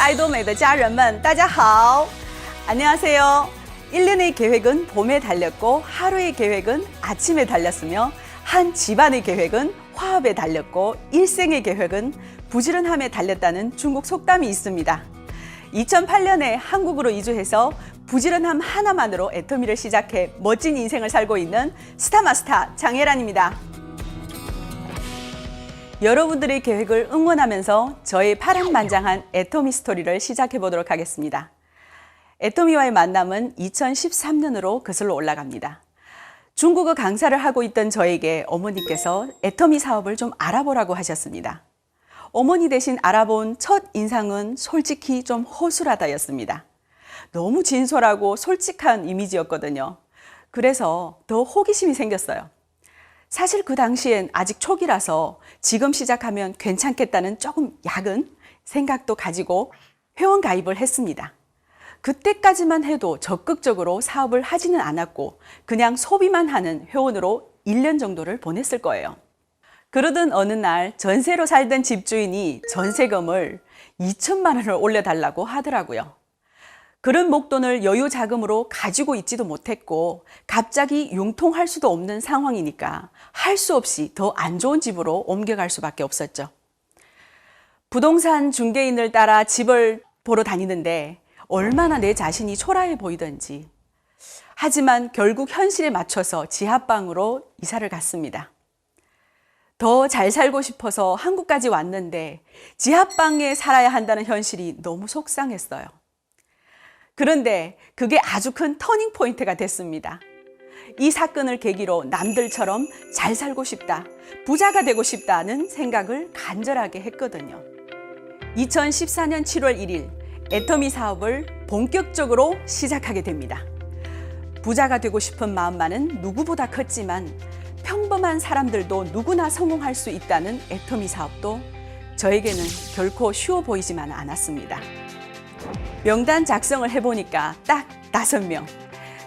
爱多美的家人们，大家好. 안녕하세요. 1년의 계획은 봄에 달렸고 하루의 계획은 아침에 달렸으며 한 집안의 계획은 화합에 달렸고 일생의 계획은 부지런함에 달렸다는 중국 속담이 있습니다. 2008년에 한국으로 이주해서 부지런함 하나만으로 애터미를 시작해 멋진 인생을 살고 있는 스타마스터 장혜란입니다. 여러분들의 계획을 응원하면서 저의 파란만장한 애터미 스토리를 시작해 보도록 하겠습니다. 애터미와의 만남은 2013년으로 거슬러 올라갑니다. 중국어 강사를 하고 있던 저에게 어머니께서 애터미 사업을 좀 알아보라고 하셨습니다. 어머니 대신 알아본 첫 인상은 솔직히 좀 허술하다였습니다. 너무 진솔하고 솔직한 이미지였거든요. 그래서 더 호기심이 생겼어요. 사실 그 당시엔 아직 초기라서 지금 시작하면 괜찮겠다는 조금 약은 생각도 가지고 회원 가입을 했습니다. 그때까지만 해도 적극적으로 사업을 하지는 않았고 그냥 소비만 하는 회원으로 1년 정도를 보냈을 거예요. 그러던 어느 날 전세로 살던 집주인이 전세금을 2천만 원을 올려달라고 하더라고요. 그런 목돈을 여유 자금으로 가지고 있지도 못했고 갑자기 융통할 수도 없는 상황이니까 할 수 없이 더 안 좋은 집으로 옮겨갈 수밖에 없었죠. 부동산 중개인을 따라 집을 보러 다니는데 얼마나 내 자신이 초라해 보이던지. 하지만 결국 현실에 맞춰서 지하방으로 이사를 갔습니다. 더 잘 살고 싶어서 한국까지 왔는데 지하방에 살아야 한다는 현실이 너무 속상했어요. 그런데 그게 아주 큰 터닝 포인트가 됐습니다. 이 사건을 계기로 남들처럼 잘 살고 싶다, 부자가 되고 싶다는 생각을 간절하게 했거든요. 2014년 7월 1일 애터미 사업을 본격적으로 시작하게 됩니다. 부자가 되고 싶은 마음만은 누구보다 컸지만 평범한 사람들도 누구나 성공할 수 있다는 애터미 사업도 저에게는 결코 쉬워 보이지만 않았습니다. 명단 작성을 해보니까 딱 5명.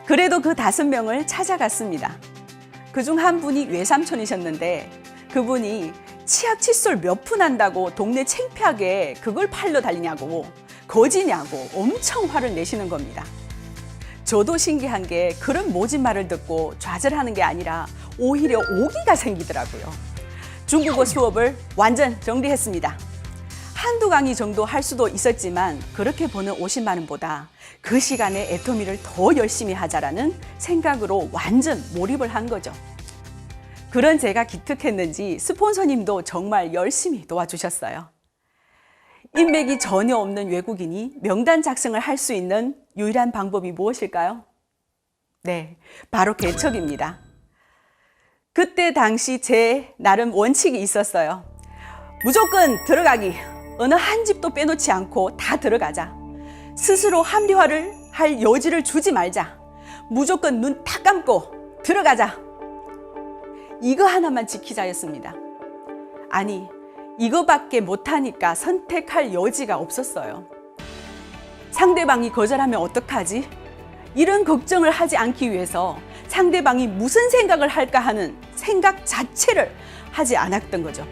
그래도 그 5명을 찾아갔습니다. 그중 한 분이 외삼촌이셨는데 그분이 치약 칫솔 몇 푼 한다고 동네 창피하게 그걸 팔러 다니냐고 거지냐고 엄청 화를 내시는 겁니다. 저도 신기한 게 그런 모진 말을 듣고 좌절하는 게 아니라 오히려 오기가 생기더라고요. 중국어 수업을 완전 정리했습니다. 한두 강의 정도 할 수도 있었지만 그렇게 버는 50만 원보다 그 시간에 애터미를 더 열심히 하자라는 생각으로 완전 몰입을 한 거죠. 그런 제가 기특했는지 스폰서님도 정말 열심히 도와주셨어요. 인맥이 전혀 없는 외국인이 명단 작성을 할 수 있는 유일한 방법이 무엇일까요? 네, 바로 개척입니다. 그때 당시 제 나름 원칙이 있었어요. 무조건 들어가기. 어느 한 집도 빼놓지 않고 다 들어가자. 스스로 합리화를 할 여지를 주지 말자. 무조건 눈 딱 감고 들어가자. 이거 하나만 지키자였습니다. 아니, 이거밖에 못하니까 선택할 여지가 없었어요. 상대방이 거절하면 어떡하지? 이런 걱정을 하지 않기 위해서 상대방이 무슨 생각을 할까 하는 생각 자체를 하지 않았던 거죠.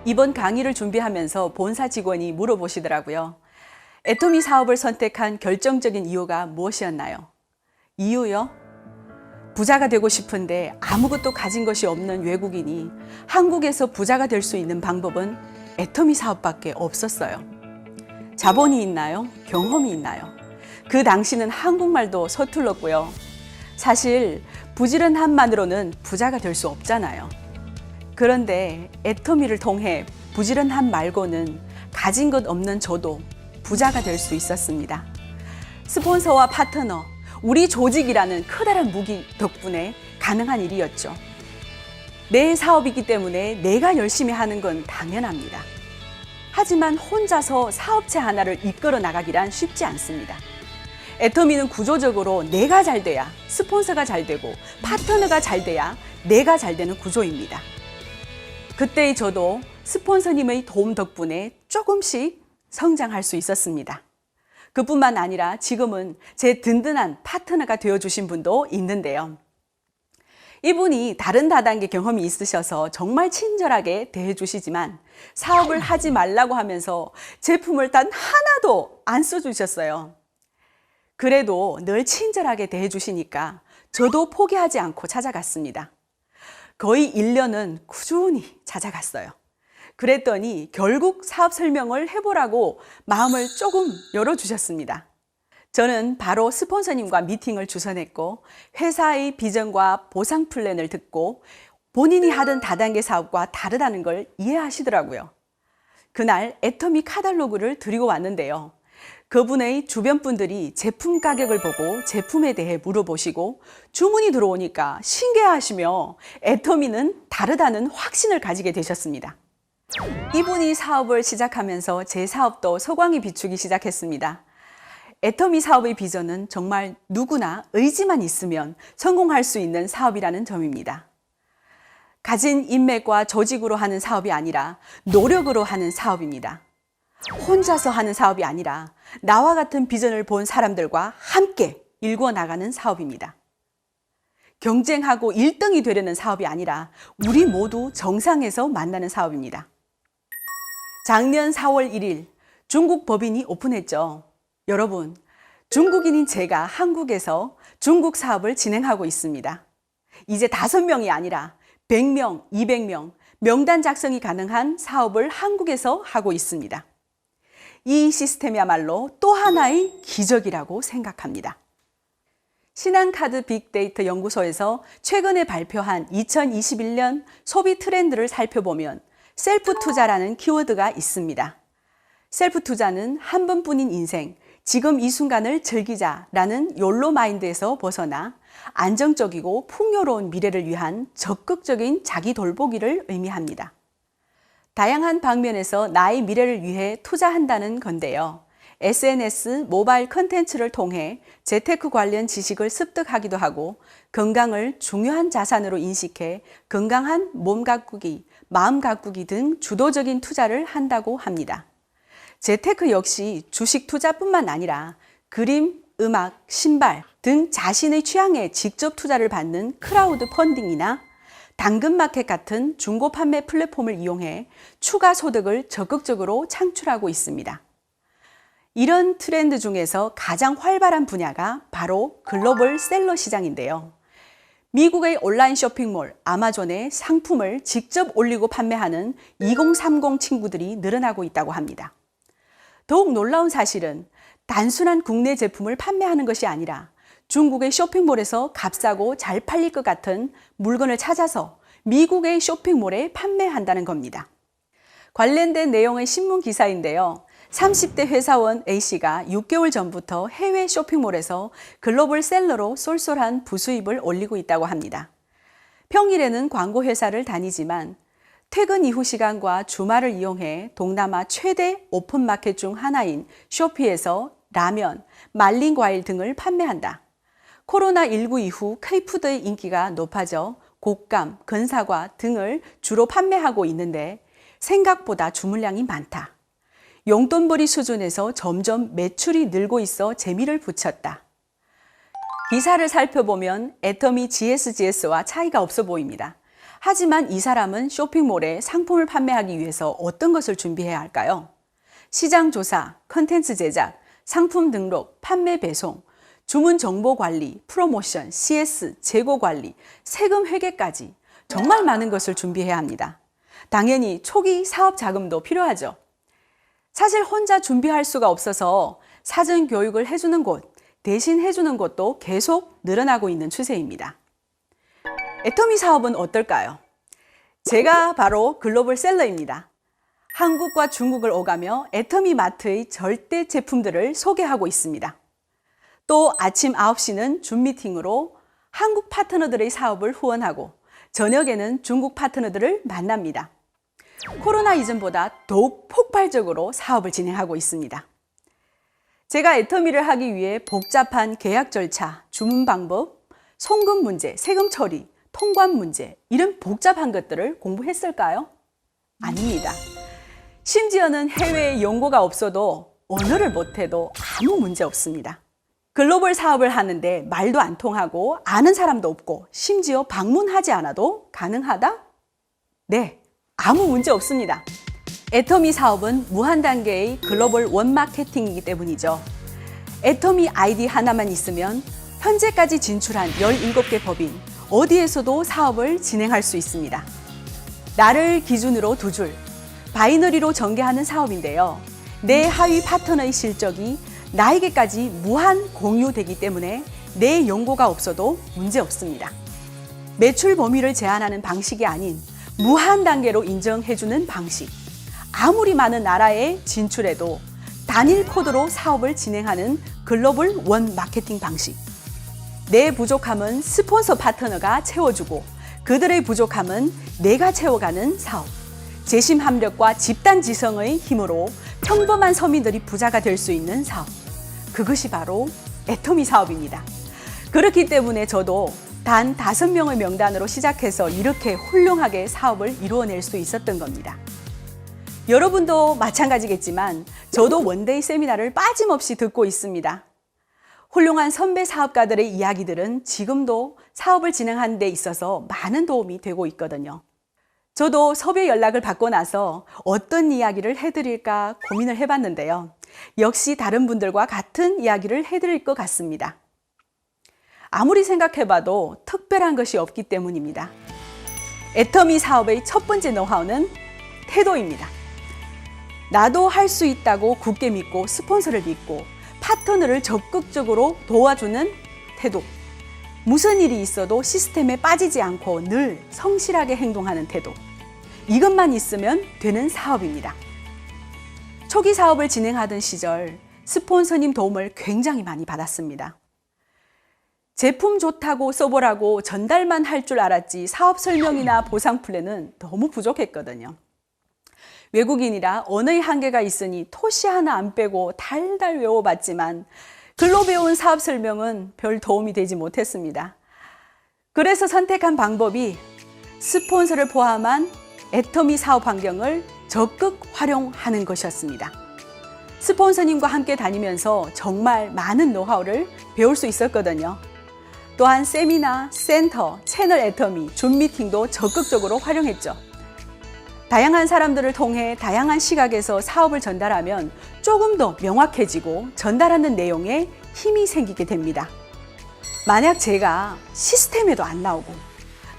이번 강의를 준비하면서 본사 직원이 물어보시더라고요. 애터미 사업을 선택한 결정적인 이유가 무엇이었나요? 이유요? 부자가 되고 싶은데 아무것도 가진 것이 없는 외국인이 한국에서 부자가 될 수 있는 방법은 애터미 사업밖에 없었어요. 자본이 있나요? 경험이 있나요? 그 당시는 한국말도 서툴렀고요. 사실 부지런함만으로는 부자가 될 수 없잖아요. 그런데 애터미를 통해 부지런함 말고는 가진 것 없는 저도 부자가 될 수 있었습니다. 스폰서와 파트너, 우리 조직이라는 커다란 무기 덕분에 가능한 일이었죠. 내 사업이기 때문에 내가 열심히 하는 건 당연합니다. 하지만 혼자서 사업체 하나를 이끌어 나가기란 쉽지 않습니다. 애터미는 구조적으로 내가 잘 돼야 스폰서가 잘 되고 파트너가 잘 돼야 내가 잘 되는 구조입니다. 그때의 저도 스폰서님의 도움 덕분에 조금씩 성장할 수 있었습니다. 그뿐만 아니라 지금은 제 든든한 파트너가 되어주신 분도 있는데요. 이분이 다른 다단계 경험이 있으셔서 정말 친절하게 대해주시지만 사업을 하지 말라고 하면서 제품을 단 하나도 안 써주셨어요. 그래도 늘 친절하게 대해주시니까 저도 포기하지 않고 찾아갔습니다. 거의 1년은 꾸준히 찾아갔어요. 그랬더니 결국 사업 설명을 해보라고 마음을 조금 열어주셨습니다. 저는 바로 스폰서님과 미팅을 주선했고 회사의 비전과 보상 플랜을 듣고 본인이 하던 다단계 사업과 다르다는 걸 이해하시더라고요. 그날 애터미 카탈로그를 드리고 왔는데요. 그분의 주변 분들이 제품 가격을 보고 제품에 대해 물어보시고 주문이 들어오니까 신기해하시며 애터미는 다르다는 확신을 가지게 되셨습니다. 이분이 사업을 시작하면서 제 사업도 소광이 비추기 시작했습니다. 애터미 사업의 비전은 정말 누구나 의지만 있으면 성공할 수 있는 사업이라는 점입니다. 가진 인맥과 조직으로 하는 사업이 아니라 노력으로 하는 사업입니다. 혼자서 하는 사업이 아니라 나와 같은 비전을 본 사람들과 함께 일궈 나가는 사업입니다. 경쟁하고 1등이 되려는 사업이 아니라 우리 모두 정상에서 만나는 사업입니다. 작년 4월 1일 중국 법인이 오픈했죠. 여러분, 중국인인 제가 한국에서 중국 사업을 진행하고 있습니다. 이제 5명이 아니라 100명, 200명, 명단 작성이 가능한 사업을 한국에서 하고 있습니다. 이 시스템이야말로 또 하나의 기적이라고 생각합니다. 신한카드 빅데이터 연구소에서 최근에 발표한 2021년 소비 트렌드를 살펴보면 셀프 투자라는 키워드가 있습니다. 셀프 투자는 한 번뿐인 인생, 지금 이 순간을 즐기자라는 욜로 마인드에서 벗어나 안정적이고 풍요로운 미래를 위한 적극적인 자기 돌보기를 의미합니다. 다양한 방면에서 나의 미래를 위해 투자한다는 건데요. SNS, 모바일 컨텐츠를 통해 재테크 관련 지식을 습득하기도 하고 건강을 중요한 자산으로 인식해 건강한 몸 가꾸기, 마음 가꾸기 등 주도적인 투자를 한다고 합니다. 재테크 역시 주식 투자뿐만 아니라 그림, 음악, 신발 등 자신의 취향에 직접 투자를 받는 크라우드 펀딩이나 당근마켓 같은 중고 판매 플랫폼을 이용해 추가 소득을 적극적으로 창출하고 있습니다. 이런 트렌드 중에서 가장 활발한 분야가 바로 글로벌 셀러 시장인데요. 미국의 온라인 쇼핑몰 아마존에 상품을 직접 올리고 판매하는 2030 친구들이 늘어나고 있다고 합니다. 더욱 놀라운 사실은 단순한 국내 제품을 판매하는 것이 아니라 중국의 쇼핑몰에서 값싸고 잘 팔릴 것 같은 물건을 찾아서 미국의 쇼핑몰에 판매한다는 겁니다. 관련된 내용의 신문 기사인데요. 30대 회사원 A씨가 6개월 전부터 해외 쇼핑몰에서 글로벌 셀러로 쏠쏠한 부수입을 올리고 있다고 합니다. 평일에는 광고 회사를 다니지만 퇴근 이후 시간과 주말을 이용해 동남아 최대 오픈마켓 중 하나인 쇼피에서 라면, 말린 과일 등을 판매한다. 코로나19 이후 K푸드의 인기가 높아져 곶감, 건사과 등을 주로 판매하고 있는데 생각보다 주문량이 많다. 용돈벌이 수준에서 점점 매출이 늘고 있어 재미를 붙였다. 기사를 살펴보면 애터미 GSGS와 차이가 없어 보입니다. 하지만 이 사람은 쇼핑몰에 상품을 판매하기 위해서 어떤 것을 준비해야 할까요? 시장 조사, 컨텐츠 제작, 상품 등록, 판매 배송, 주문 정보 관리, 프로모션, CS, 재고 관리, 세금 회계까지 정말 많은 것을 준비해야 합니다. 당연히 초기 사업 자금도 필요하죠. 사실 혼자 준비할 수가 없어서 사전 교육을 해주는 곳, 대신 해주는 곳도 계속 늘어나고 있는 추세입니다. 애터미 사업은 어떨까요? 제가 바로 글로벌 셀러입니다. 한국과 중국을 오가며 애터미 마트의 절대 제품들을 소개하고 있습니다. 또 아침 9시는 줌 미팅으로 한국 파트너들의 사업을 후원하고 저녁에는 중국 파트너들을 만납니다. 코로나 이전보다 더욱 폭발적으로 사업을 진행하고 있습니다. 제가 애터미를 하기 위해 복잡한 계약 절차, 주문 방법, 송금 문제, 세금 처리, 통관 문제 이런 복잡한 것들을 공부했을까요? 아닙니다. 심지어는 해외에 연고가 없어도 언어를 못해도 아무 문제 없습니다. 글로벌 사업을 하는데 말도 안 통하고 아는 사람도 없고 심지어 방문하지 않아도 가능하다? 네, 아무 문제 없습니다. 애터미 사업은 무한 단계의 글로벌 원 마케팅이기 때문이죠. 애터미 아이디 하나만 있으면 현재까지 진출한 17개 법인 어디에서도 사업을 진행할 수 있습니다. 나를 기준으로 2줄, 바이너리로 전개하는 사업인데요. 내 하위 파트너의 실적이 나에게까지 무한 공유되기 때문에 내 연고가 없어도 문제 없습니다. 매출 범위를 제한하는 방식이 아닌 무한 단계로 인정해주는 방식. 아무리 많은 나라에 진출해도 단일 코드로 사업을 진행하는 글로벌 원 마케팅 방식. 내 부족함은 스폰서 파트너가 채워주고 그들의 부족함은 내가 채워가는 사업. 재심 합력과 집단 지성의 힘으로 평범한 서민들이 부자가 될 수 있는 사업. 그것이 바로 애터미 사업입니다. 그렇기 때문에 저도 단 5명의 명단으로 시작해서 이렇게 훌륭하게 사업을 이루어낼 수 있었던 겁니다. 여러분도 마찬가지겠지만 저도 원데이 세미나를 빠짐없이 듣고 있습니다. 훌륭한 선배 사업가들의 이야기들은 지금도 사업을 진행하는 데 있어서 많은 도움이 되고 있거든요. 저도 섭외 연락을 받고 나서 어떤 이야기를 해드릴까 고민을 해봤는데요. 역시 다른 분들과 같은 이야기를 해드릴 것 같습니다. 아무리 생각해봐도 특별한 것이 없기 때문입니다. 애터미 사업의 첫 번째 노하우는 태도입니다. 나도 할 수 있다고 굳게 믿고 스폰서를 믿고 파트너를 적극적으로 도와주는 태도. 무슨 일이 있어도 시스템에 빠지지 않고 늘 성실하게 행동하는 태도. 이것만 있으면 되는 사업입니다. 초기 사업을 진행하던 시절 스폰서님 도움을 굉장히 많이 받았습니다. 제품 좋다고 써보라고 전달만 할 줄 알았지 사업 설명이나 보상 플랜은 너무 부족했거든요. 외국인이라 언어의 한계가 있으니 토시 하나 안 빼고 달달 외워봤지만 글로 배운 사업 설명은 별 도움이 되지 못했습니다. 그래서 선택한 방법이 스폰서를 포함한 애터미 사업 환경을 적극 활용하는 것이었습니다. 스폰서님과 함께 다니면서 정말 많은 노하우를 배울 수 있었거든요. 또한 세미나, 센터, 채널 애터미, 줌 미팅도 적극적으로 활용했죠. 다양한 사람들을 통해 다양한 시각에서 사업을 전달하면 조금 더 명확해지고 전달하는 내용에 힘이 생기게 됩니다. 만약 제가 시스템에도 안 나오고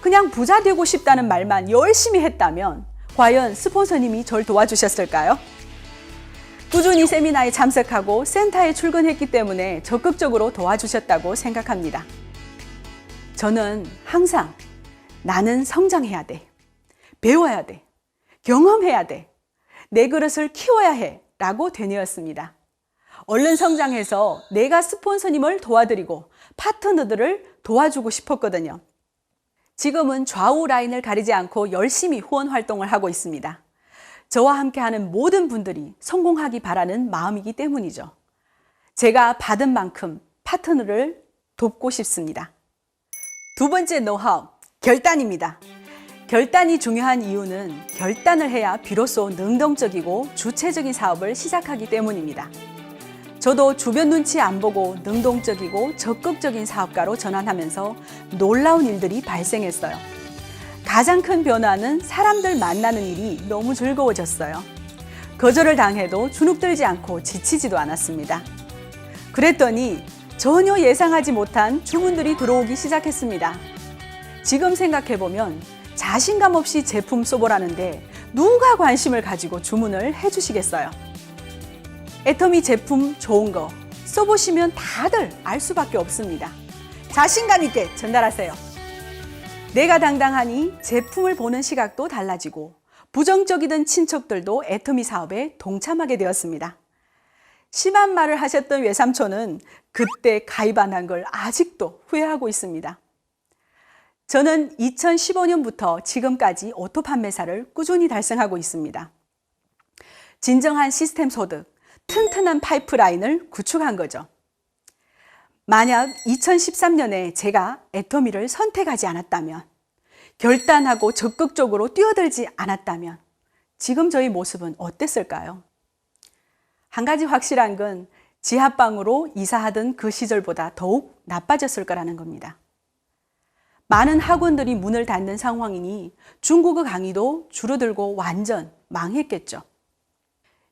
그냥 부자 되고 싶다는 말만 열심히 했다면 과연 스폰서님이 절 도와주셨을까요? 꾸준히 세미나에 참석하고 센터에 출근했기 때문에 적극적으로 도와주셨다고 생각합니다. 저는 항상 나는 성장해야 돼, 배워야 돼, 경험해야 돼, 내 그릇을 키워야 해 라고 되뇌었습니다. 얼른 성장해서 내가 스폰서님을 도와드리고 파트너들을 도와주고 싶었거든요. 지금은 좌우 라인을 가리지 않고 열심히 후원 활동을 하고 있습니다. 저와 함께하는 모든 분들이 성공하기 바라는 마음이기 때문이죠. 제가 받은 만큼 파트너를 돕고 싶습니다. 두 번째 노하우, 결단입니다. 결단이 중요한 이유는 결단을 해야 비로소 능동적이고 주체적인 사업을 시작하기 때문입니다. 저도 주변 눈치 안 보고 능동적이고 적극적인 사업가로 전환하면서 놀라운 일들이 발생했어요. 가장 큰 변화는 사람들 만나는 일이 너무 즐거워졌어요. 거절을 당해도 주눅들지 않고 지치지도 않았습니다. 그랬더니 전혀 예상하지 못한 주문들이 들어오기 시작했습니다. 지금 생각해보면 자신감 없이 제품 써보라는데 누가 관심을 가지고 주문을 해주시겠어요? 애터미 제품 좋은 거 써보시면 다들 알 수밖에 없습니다. 자신감 있게 전달하세요. 내가 당당하니 제품을 보는 시각도 달라지고 부정적이던 친척들도 애터미 사업에 동참하게 되었습니다. 심한 말을 하셨던 외삼촌은 그때 가입 안 한 걸 아직도 후회하고 있습니다. 저는 2015년부터 지금까지 오토 판매사를 꾸준히 달성하고 있습니다. 진정한 시스템 소득, 튼튼한 파이프라인을 구축한 거죠. 만약 2013년에 제가 애터미를 선택하지 않았다면, 결단하고 적극적으로 뛰어들지 않았다면 지금 저희 모습은 어땠을까요? 한 가지 확실한 건 지하방으로 이사하던 그 시절보다 더욱 나빠졌을 거라는 겁니다. 많은 학원들이 문을 닫는 상황이니 중국어 강의도 줄어들고 완전 망했겠죠.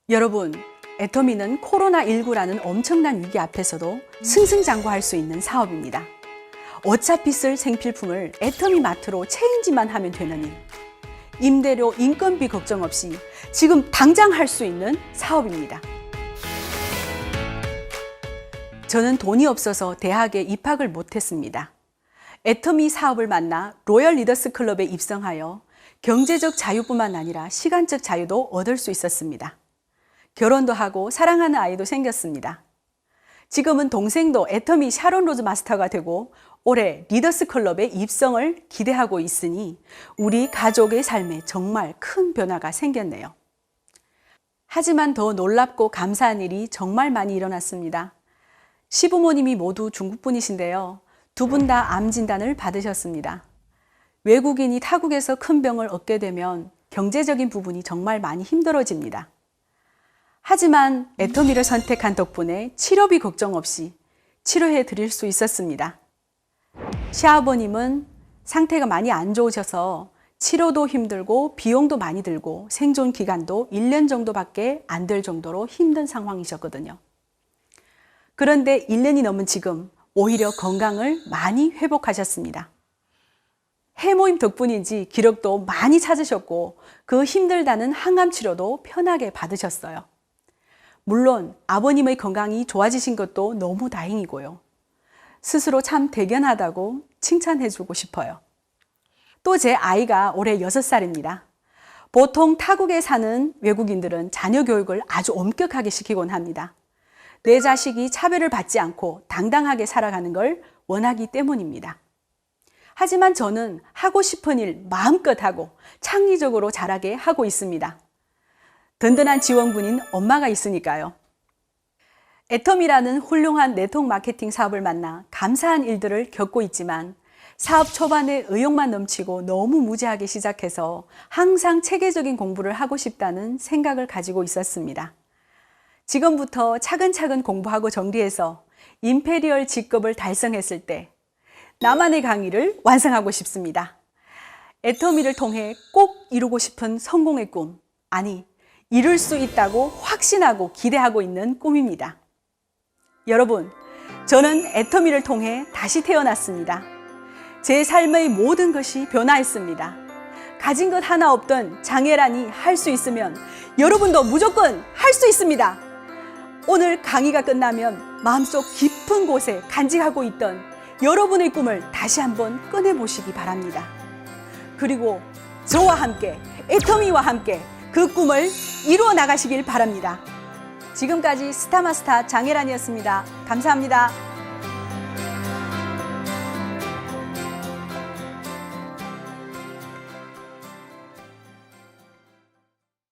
여러분, 애터미는 코로나19라는 엄청난 위기 앞에서도 승승장구할 수 있는 사업입니다. 어차피 쓸 생필품을 애터미 마트로 체인지만 하면 되는 일. 임대료, 인건비 걱정 없이 지금 당장 할 수 있는 사업입니다. 저는 돈이 없어서 대학에 입학을 못했습니다. 애터미 사업을 만나 로열 리더스 클럽에 입성하여 경제적 자유뿐만 아니라 시간적 자유도 얻을 수 있었습니다. 결혼도 하고 사랑하는 아이도 생겼습니다. 지금은 동생도 애터미 샤론 로즈 마스터가 되고 올해 리더스 클럽에 입성을 기대하고 있으니 우리 가족의 삶에 정말 큰 변화가 생겼네요. 하지만 더 놀랍고 감사한 일이 정말 많이 일어났습니다. 시부모님이 모두 중국분이신데요. 두 분 다 암 진단을 받으셨습니다. 외국인이 타국에서 큰 병을 얻게 되면 경제적인 부분이 정말 많이 힘들어집니다. 하지만 애터미를 선택한 덕분에 치료비 걱정 없이 치료해 드릴 수 있었습니다. 시아버님은 상태가 많이 안 좋으셔서 치료도 힘들고 비용도 많이 들고 생존 기간도 1년 정도밖에 안 될 정도로 힘든 상황이셨거든요. 그런데 1년이 넘은 지금 오히려 건강을 많이 회복하셨습니다. 해모임 덕분인지 기력도 많이 찾으셨고 그 힘들다는 항암 치료도 편하게 받으셨어요. 물론 아버님의 건강이 좋아지신 것도 너무 다행이고요. 스스로 참 대견하다고 칭찬해주고 싶어요. 또 제 아이가 올해 6살입니다. 보통 타국에 사는 외국인들은 자녀 교육을 아주 엄격하게 시키곤 합니다. 내 자식이 차별을 받지 않고 당당하게 살아가는 걸 원하기 때문입니다. 하지만 저는 하고 싶은 일 마음껏 하고 창의적으로 자라게 하고 있습니다. 든든한 지원군인 엄마가 있으니까요. 애터미라는 훌륭한 네트워크 마케팅 사업을 만나 감사한 일들을 겪고 있지만 사업 초반에 의욕만 넘치고 너무 무지하게 시작해서 항상 체계적인 공부를 하고 싶다는 생각을 가지고 있었습니다. 지금부터 차근차근 공부하고 정리해서 임페리얼 직급을 달성했을 때 나만의 강의를 완성하고 싶습니다. 애터미를 통해 꼭 이루고 싶은 성공의 꿈, 아니 이룰 수 있다고 확신하고 기대하고 있는 꿈입니다. 여러분, 저는 애터미를 통해 다시 태어났습니다. 제 삶의 모든 것이 변화했습니다. 가진 것 하나 없던 장애란이 할 수 있으면 여러분도 무조건 할 수 있습니다. 오늘 강의가 끝나면 마음속 깊은 곳에 간직하고 있던 여러분의 꿈을 다시 한번 꺼내보시기 바랍니다. 그리고 저와 함께, 애터미와 함께 그 꿈을 이루어 나가시길 바랍니다. 지금까지 스타마스터 장혜란이었습니다. 감사합니다.